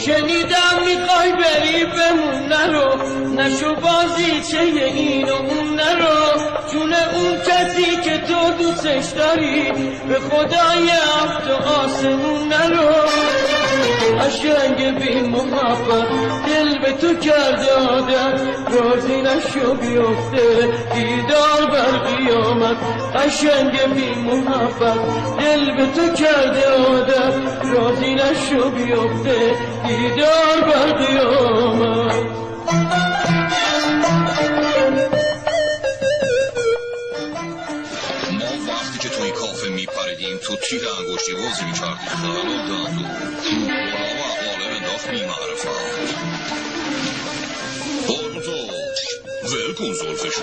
شنیدم میخوای بری بمون نرو نشو بازی چه این و اون نرو جون اون کسی که تو دوستش داری به خدای هفت آسمون نرو قشنگ بی محبت دل به تو کرده عادت راضی نشو بیفته دیدار بر قیامت قشنگ بی محبت دل به تو کرده عادت راضی نشو بیفته دیدار بر قیامت ما وقتی که توی کافه میپریدیم تو تیر انگشتی بازی میکردیم خلال دندو برا و اقواله انداخت بیمعرفت بارون تو ول کن زلفشو